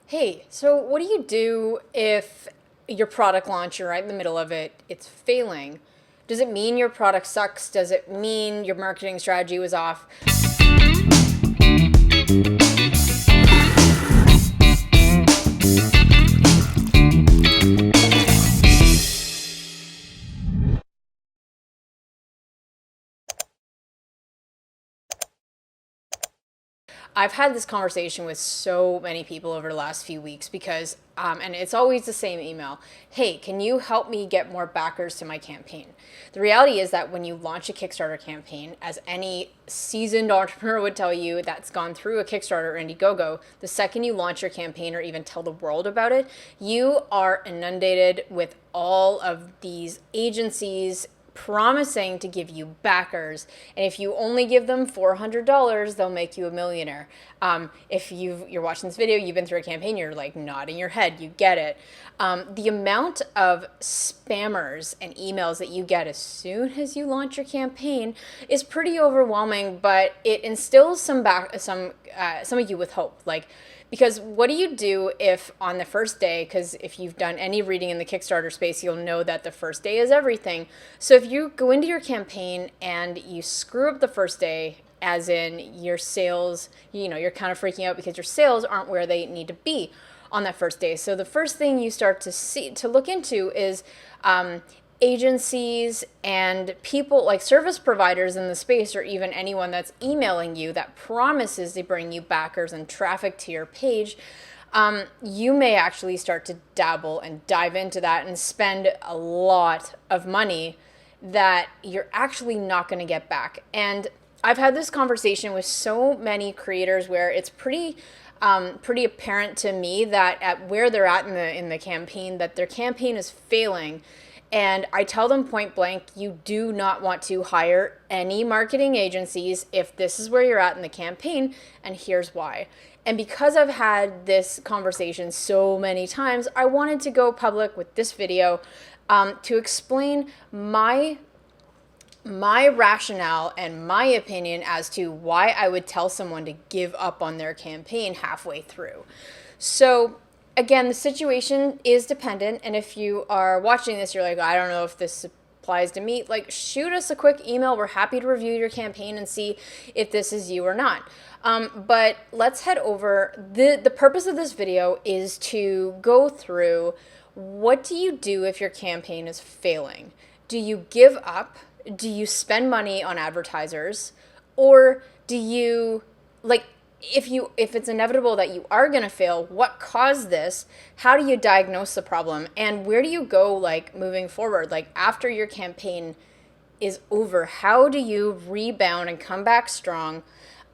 Hey, so what do you do if your product launch, you're right in the middle of it, it's failing? Does it mean your product sucks? Does it mean your marketing strategy was off? I've had this conversation with so many people over the last few weeks because, and it's always the same email. Hey, can you help me get more backers to my campaign? The reality is that when you launch a Kickstarter campaign, as any seasoned entrepreneur would tell you that's gone through a Kickstarter or Indiegogo, the second you launch your campaign or even tell the world about it, you are inundated with all of these agencies promising to give you backers, and if you only give them $400, they'll make you a millionaire. If you're watching this video, you've been through a campaign, you're like nodding your head, you get it. The amount of spammers and emails that you get as soon as you launch your campaign is pretty overwhelming, but it instills some of you with hope. Because what do you do if on the first day, because if you've done any reading in the Kickstarter space, you'll know that the first day is everything. So if you go into your campaign and you screw up the first day, as in your sales, you're kind of freaking out because your sales aren't where they need to be on that first day. So the first thing you start to look into is agencies and people like service providers in the space, or even anyone that's emailing you that promises to bring you backers and traffic to your page. You may actually start to dabble and dive into that and spend a lot of money that you're actually not going to get back. And I've had this conversation with so many creators where it's pretty apparent to me that at where they're at in the campaign, that their campaign is failing. And I tell them point blank, you do not want to hire any marketing agencies if this is where you're at in the campaign, and here's why. And because I've had this conversation so many times, I wanted to go public with this video to explain my rationale and my opinion as to why I would tell someone to give up on their campaign halfway through. So again, the situation is dependent, and if you are watching this, you're like, I don't know if this applies to me, like shoot us a quick email. We're happy to review your campaign and see if this is you or not. But let's head over. The purpose of this video is to go through, what do you do if your campaign is failing? Do you give up? Do you spend money on advertisers? Or do you, if it's inevitable that you are going to fail, what caused this? How do you diagnose the problem? And where do you go moving forward? After your campaign is over, how do you rebound and come back strong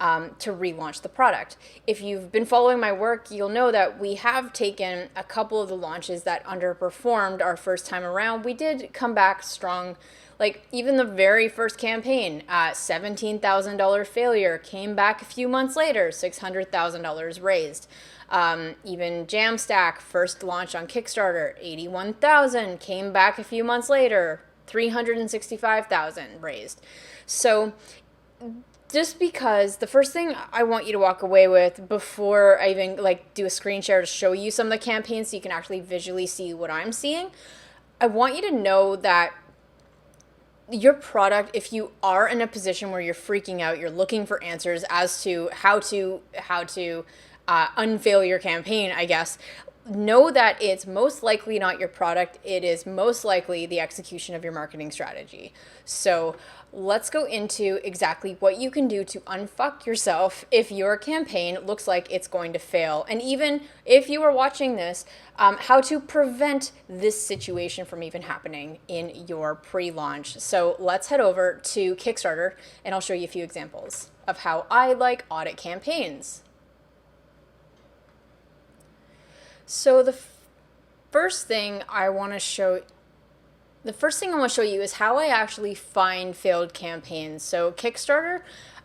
to relaunch the product? If you've been following my work, you'll know that we have taken a couple of the launches that underperformed our first time around. We did come back strong. Even the very first campaign, $17,000 failure, came back a few months later, $600,000 raised. Even Jamstack, first launch on Kickstarter, $81,000, came back a few months later, $365,000 raised. So just because the first thing I want you to walk away with before I even do a screen share to show you some of the campaigns so you can actually visually see what I'm seeing, I want you to know that your product, if you are in a position where you're freaking out, you're looking for answers as to how to unfail your campaign, I guess, know that it's most likely not your product. It is most likely the execution of your marketing strategy. So let's go into exactly what you can do to unfuck yourself if your campaign looks like it's going to fail. And even if you are watching this, how to prevent this situation from even happening in your pre-launch. So let's head over to Kickstarter and I'll show you a few examples of how I audit campaigns. So the first thing I want to show you is how I actually find failed campaigns. So Kickstarter,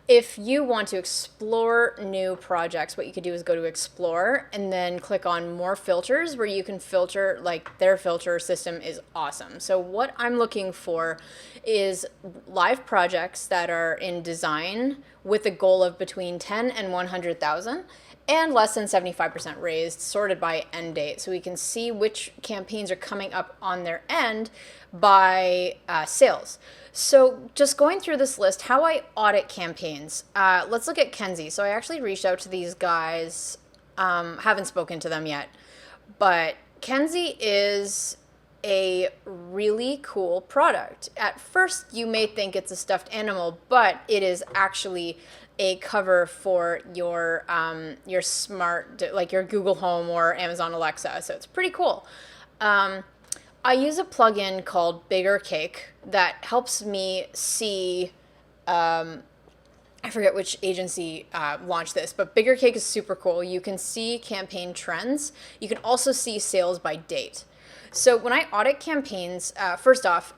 if you want to explore new projects, what you could do is go to Explore and then click on More Filters, where you can filter. Their filter system is awesome. So what I'm looking for is live projects that are in design with a goal of between 10 and 100,000. and less than 75% raised, sorted by end date. So we can see which campaigns are coming up on their end by sales. So just going through this list, how I audit campaigns. Let's look at Kenzie. So I actually reached out to these guys, haven't spoken to them yet, but Kenzie is a really cool product. At first, you may think it's a stuffed animal, but it is actually a cover for your smart, like your Google Home or Amazon Alexa. So it's pretty cool. I use a plugin called Bigger Cake that helps me see. I forget which agency launched this, but Bigger Cake is super cool. You can see campaign trends. You can also see sales by date. So when I audit campaigns, first off,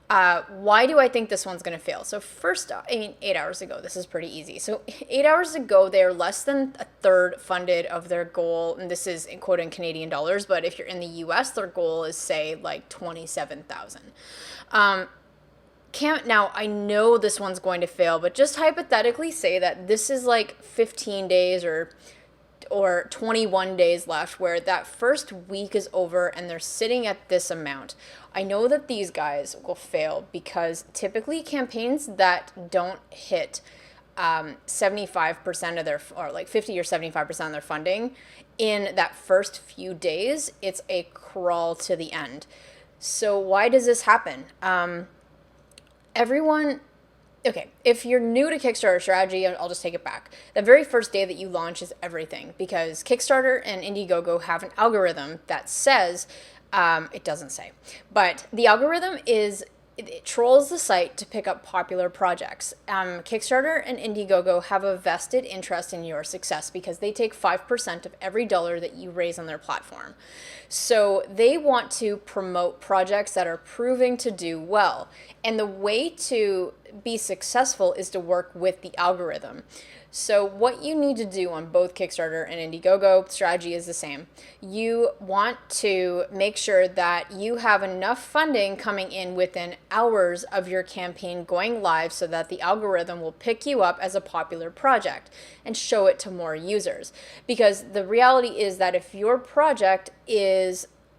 why do I think this one's going to fail? So first off, 8 hours ago, this is pretty easy. So 8 hours ago, they're less than a third funded of their goal. And this is in quote in Canadian dollars, but if you're in the US, their goal is say like 27,000. Now, I know this one's going to fail, but just hypothetically say that this is like 15 days or 21 days left where that first week is over and they're sitting at this amount. I know that these guys will fail because typically campaigns that don't hit 75% of their, or like 50 or 75% of their funding in that first few days, it's a crawl to the end. So why does this happen? Okay, if you're new to Kickstarter strategy, I'll just take it back. The very first day that you launch is everything because Kickstarter and Indiegogo have an algorithm that says, it doesn't say, but the algorithm it trolls the site to pick up popular projects. Kickstarter and Indiegogo have a vested interest in your success because they take 5% of every dollar that you raise on their platform. So they want to promote projects that are proving to do well. And the way to be successful is to work with the algorithm. So what you need to do on both Kickstarter and Indiegogo, strategy is the same. You want to make sure that you have enough funding coming in within hours of your campaign going live so that the algorithm will pick you up as a popular project and show it to more users. Because the reality is that if your project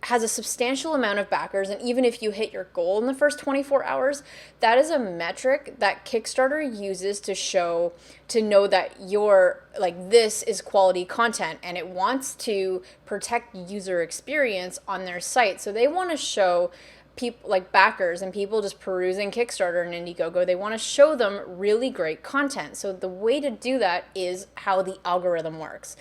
has a substantial amount of backers, and even if you hit your goal in the first 24 hours, that is a metric that Kickstarter uses to know that this is quality content, and it wants to protect user experience on their site. So they want to show people like backers and people just perusing Kickstarter and Indiegogo, they want to show them really great content. So the way to do that is how the algorithm works.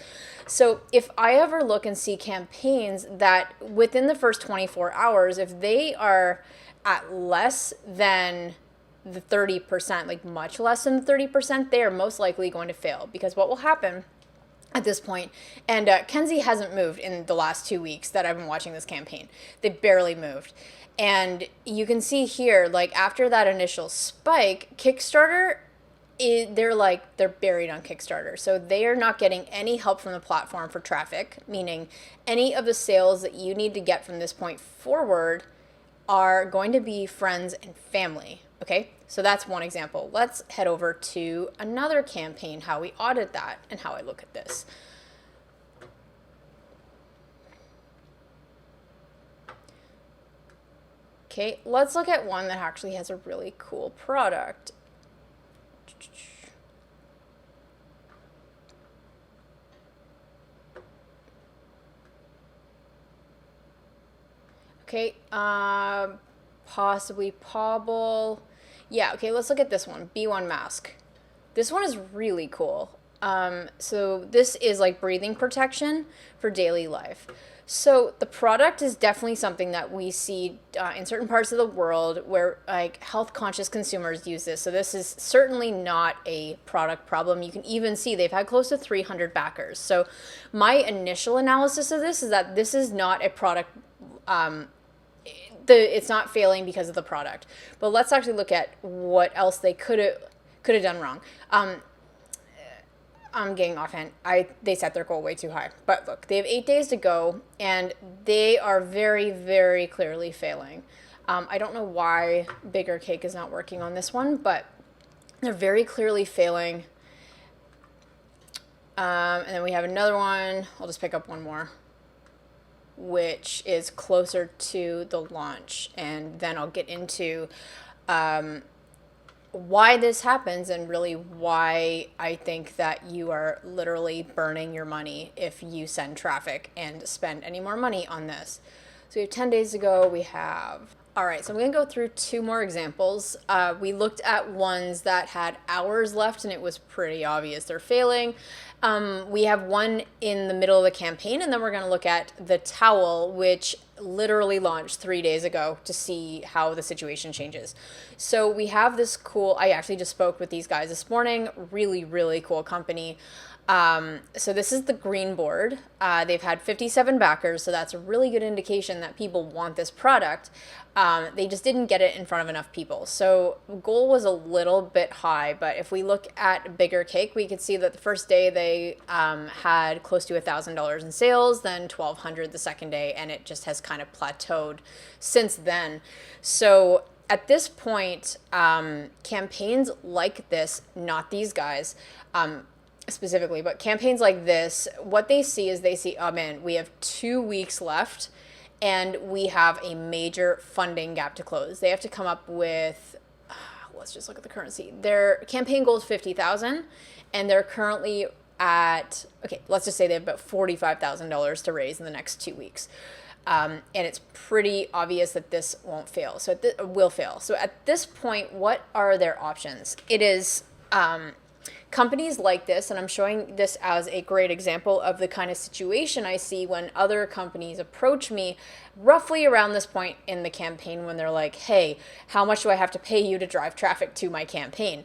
So if I ever look and see campaigns that within the first 24 hours, if they are at less than the 30%, like much less than the 30%, they are most likely going to fail, because what will happen at this point, and Kenzie hasn't moved in the last 2 weeks that I've been watching this campaign. They barely moved. And you can see here, like after that initial spike, Kickstarter, they're buried on Kickstarter. So they are not getting any help from the platform for traffic, meaning any of the sales that you need to get from this point forward are going to be friends and family. Okay, so that's one example. Let's head over to another campaign, how we audit that and how I look at this. Okay, let's look at one that actually has a really cool product. Okay, possibly Pobble. Yeah, okay, let's look at this one, B1 Mask. This one is really cool. So this is like breathing protection for daily life. So the product is definitely something that we see in certain parts of the world where like health conscious consumers use this. So this is certainly not a product problem. You can even see they've had close to 300 backers. So my initial analysis of this is that this is not a product, it's not failing because of the product. But let's actually look at what else they could have done wrong. I'm getting offhand. They set their goal way too high. But look, they have 8 days to go, and they are very, very clearly failing. I don't know why Bigger Cake is not working on this one, but they're very clearly failing. And then we have another one. I'll just pick up one more, which is closer to the launch. And then I'll get into why this happens and really why I think that you are literally burning your money if you send traffic and spend any more money on this. So we have 10 days ago, we have... All right, so I'm going to go through two more examples. We looked at ones that had hours left, and it was pretty obvious they're failing. We have one in the middle of the campaign, and then we're going to look at the towel, which literally launched 3 days ago, to see how the situation changes. So we have this cool... I actually just spoke with these guys this morning. Really, really cool company. So this is the green board. They've had 57 backers, so that's a really good indication that people want this product. They just didn't get it in front of enough people. So goal was a little bit high, but if we look at bigger cake, we could see that the first day they had close to $1,000 in sales, then $1,200 the second day, and it just has kind of plateaued since then. So at this point, campaigns like this, not these guys, specifically, but campaigns like this, what they see is they see, oh man, we have 2 weeks left and we have a major funding gap to close. They have to come up with, let's just look at the currency. Their campaign goal is 50,000 and they're currently at, okay, let's just say they have about $45,000 to raise in the next 2 weeks. And it's pretty obvious that this won't fail. So it will fail. So at this point, what are their options? It is, companies like this, and I'm showing this as a great example of the kind of situation I see when other companies approach me roughly around this point in the campaign when they're like, hey, how much do I have to pay you to drive traffic to my campaign?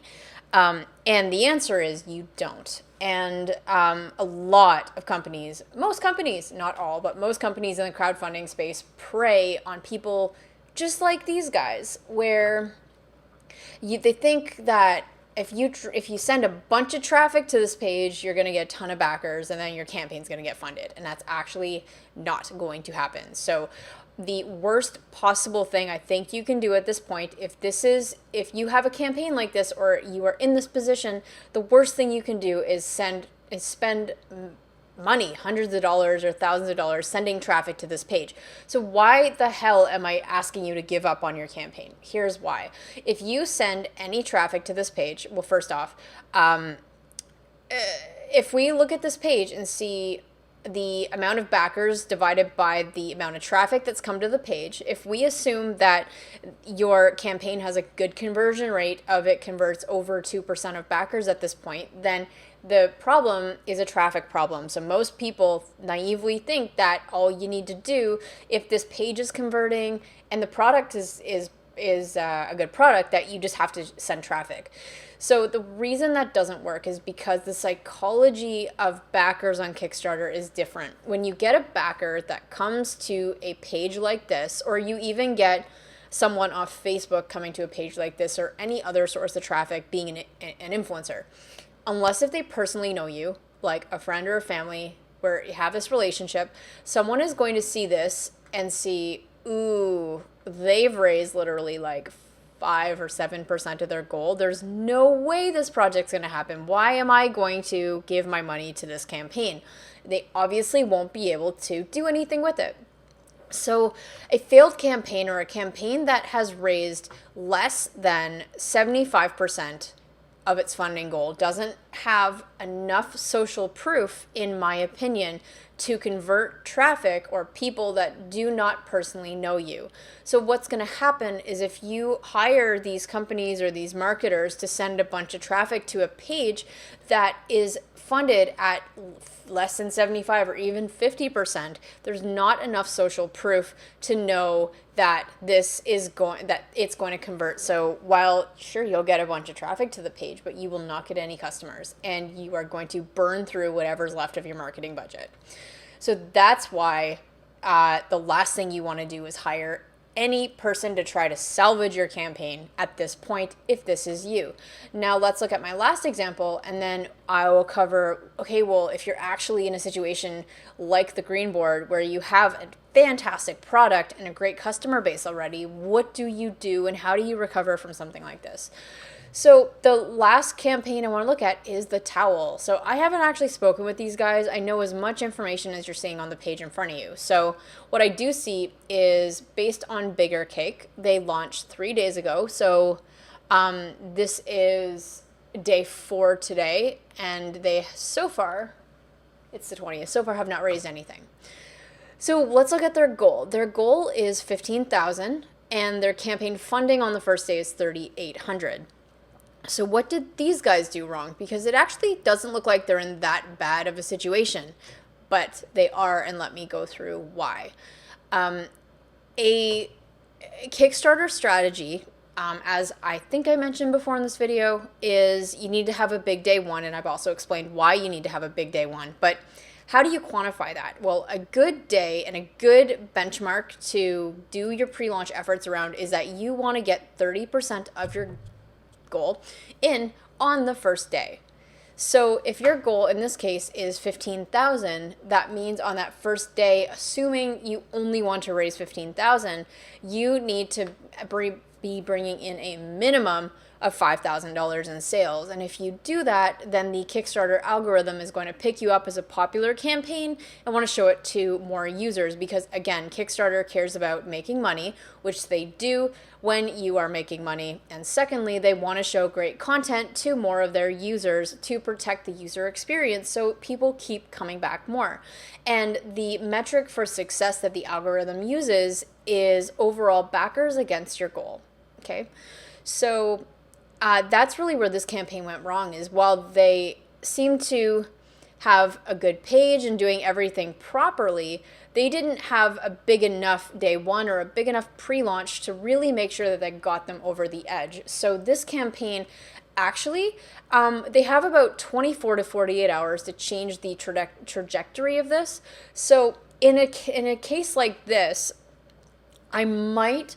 And the answer is you don't. And a lot of companies, most companies, not all, but most companies in the crowdfunding space prey on people just like these guys, where they think that if you send a bunch of traffic to this page, you're going to get a ton of backers and then your campaign's going to get funded. And that's actually not going to happen. So the worst possible thing I think you can do at this point, if you have a campaign like this or you are in this position, the worst thing you can do is spend money, hundreds of dollars or thousands of dollars, sending traffic to this page. So why the hell am I asking you to give up on your campaign? Here's why. If you send any traffic to this page, well, first off, if we look at this page and see the amount of backers divided by the amount of traffic that's come to the page, if we assume that your campaign has a good conversion rate of it converts over 2% of backers at this point, then the problem is a traffic problem. So most people naively think that all you need to do, if this page is converting and the product is a good product, that you just have to send traffic. So the reason that doesn't work is because the psychology of backers on Kickstarter is different. When you get a backer that comes to a page like this, or you even get someone off Facebook coming to a page like this, or any other source of traffic being an influencer, unless if they personally know you, like a friend or a family, where you have this relationship, someone is going to see this and see, ooh, they've raised literally like 5 or 7% of their goal. There's no way this project's going to happen. Why am I going to give my money to this campaign? They obviously won't be able to do anything with it. So a failed campaign, or a campaign that has raised less than 75% of its funding goal, doesn't have enough social proof, in my opinion, to convert traffic or people that do not personally know you. So what's going to happen is if you hire these companies or these marketers to send a bunch of traffic to a page that is funded at less than 75 or even 50%, there's not enough social proof to know that it's going to convert. So while sure, you'll get a bunch of traffic to the page, but you will not get any customers, and you are going to burn through whatever's left of your marketing budget. So that's why the last thing you want to do is hire any person to try to salvage your campaign at this point, if this is you. Now let's look at my last example, and then I will cover, okay, well, if you're actually in a situation like the green board where you have a fantastic product and a great customer base already, what do you do and how do you recover from something like this? So the last campaign I want to look at is the towel. So I haven't actually spoken with these guys. I know as much information as you're seeing on the page in front of you. So what I do see is based on Bigger Cake, they launched 3 days ago. So this is day 4 today, and they so far, it's the 20th, so far have not raised anything. So let's look at their goal. Their goal is $15,000, and their campaign funding on the first day is $3,800. So what did these guys do wrong? Because it actually doesn't look like they're in that bad of a situation, but they are, and let me go through why. A Kickstarter strategy, as I think I mentioned before in this video, is you need to have a big day one, and I've also explained why you need to have a big day one. But how do you quantify that? Well, a good day and a good benchmark to do your pre-launch efforts around is that you want to get 30% of your goal in on the first day. So if your goal in this case is 15,000, that means on that first day, assuming you only want to raise 15,000, you need to be bringing in a minimum of $5,000 in sales. And if you do that, then the Kickstarter algorithm is going to pick you up as a popular campaign and want to show it to more users, because again, Kickstarter cares about making money, which they do when you are making money. And secondly, they want to show great content to more of their users to protect the user experience so people keep coming back more. And the metric for success that the algorithm uses is overall backers against your goal. Okay, so that's really where this campaign went wrong, is while they seem to have a good page and doing everything properly, they didn't have a big enough day one or a big enough pre-launch to really make sure that they got them over the edge. So this campaign, actually, they have about 24 to 48 hours to change the trajectory of this. So in a case like this, I might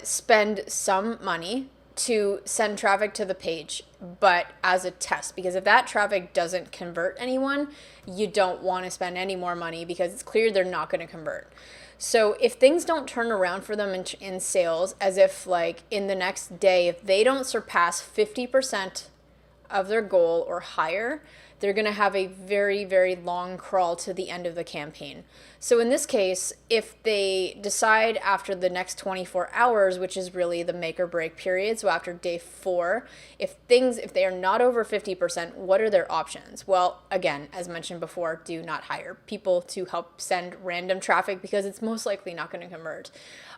spend some money to send traffic to the page, but as a test, because if that traffic doesn't convert anyone, you don't want to spend any more money because it's clear they're not going to convert. So if things don't turn around for them in sales, as if like in the next day, if they don't surpass 50% of their goal or higher, they're going to have a very, very long crawl to the end of the campaign. So in this case, if they decide after the next 24 hours, which is really the make or break period, so after day 4, if they are not over 50%, what are their options? Well, again, as mentioned before, do not hire people to help send random traffic because it's most likely not going to convert.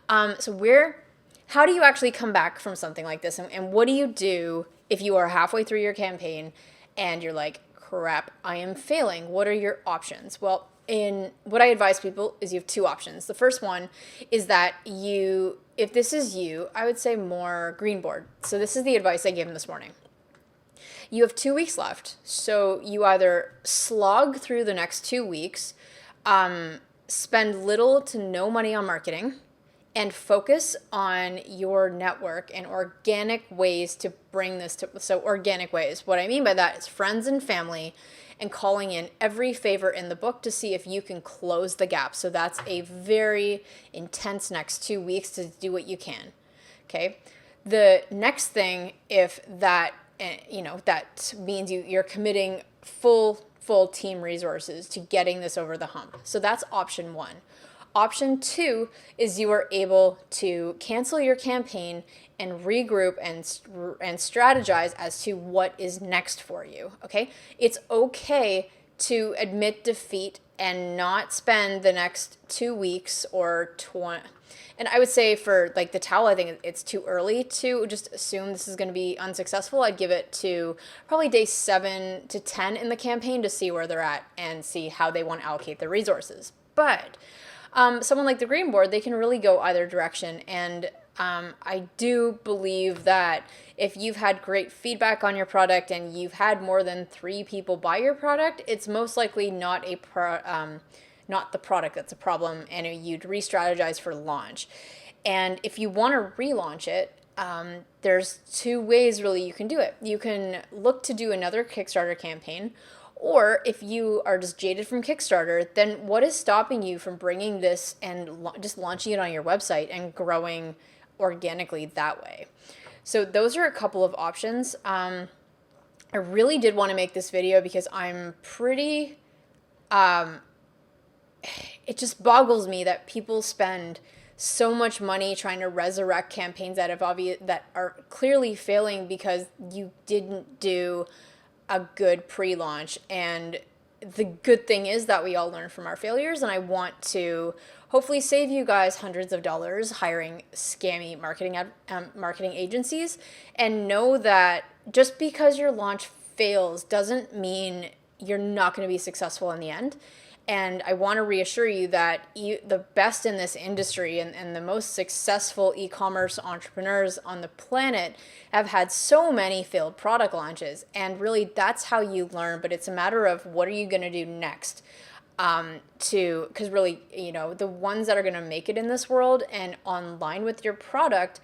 How do you actually come back from something like this? And what do you do if you are halfway through your campaign and you're like, crap, I am failing? What are your options? Well, what I advise people is you have 2 options. The first one is that if this is you, I would say more green board. So this is the advice I gave him this morning. You have 2 weeks left. So you either slog through the next 2 weeks, spend little to no money on marketing, and focus on your network and organic ways to bring this to, so organic ways. What I mean by that is friends and family, and calling in every favor in the book to see if you can close the gap. So that's a very intense next 2 weeks to do what you can. Okay. The next thing, if that, that means you're committing full team resources to getting this over the hump. So that's option 1. Option 2 is you are able to cancel your campaign and regroup and strategize as to what is next for you, okay? It's okay to admit defeat and not spend the next 2 weeks or 20. And I would say for like the towel, I think it's too early to just assume this is going to be unsuccessful. I'd give it to probably day 7 to 10 in the campaign to see where they're at and see how they want to allocate their resources. But someone like the green board, they can really go either direction. And I do believe that if you've had great feedback on your product and you've had more than 3 people buy your product, it's most likely not not the product that's a problem, and you'd re-strategize for launch. And if you want to relaunch it, there's 2 ways really you can do it. You can look to do another Kickstarter campaign, or if you are just jaded from Kickstarter, then what is stopping you from bringing this and just launching it on your website and growing organically that way? So those are a couple of options. I really did want to make this video because I'm pretty, it just boggles me that people spend so much money trying to resurrect campaigns that that are clearly failing because you didn't do a good pre-launch. And the good thing is that we all learn from our failures, and I want to hopefully save you guys hundreds of dollars hiring scammy marketing agencies. And know that just because your launch fails doesn't mean you're not going to be successful in the end. And I want to reassure you that the best in this industry and the most successful e-commerce entrepreneurs on the planet have had so many failed product launches. And really, that's how you learn. But it's a matter of what are you going to do next? Because really, the ones that are going to make it in this world and online with your product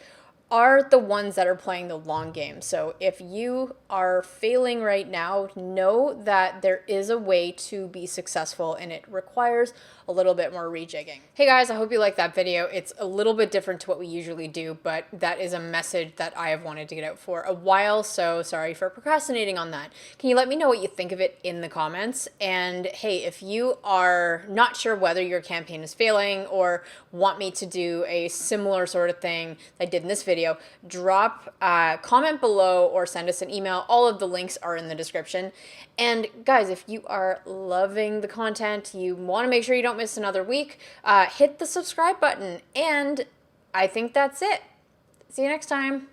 are the ones that are playing the long game. So if you are failing right now, know that there is a way to be successful, and it requires a little bit more rejigging. Hey guys, I hope you liked that video. It's a little bit different to what we usually do, but that is a message that I have wanted to get out for a while, so sorry for procrastinating on that. Can you let me know what you think of it in the comments? And hey, if you are not sure whether your campaign is failing or want me to do a similar sort of thing that I did in this video, drop a comment below or send us an email. All of the links are in the description. And guys, if you are loving the content, you want to make sure you don't miss another week, hit the subscribe button. And I think that's it. See you next time.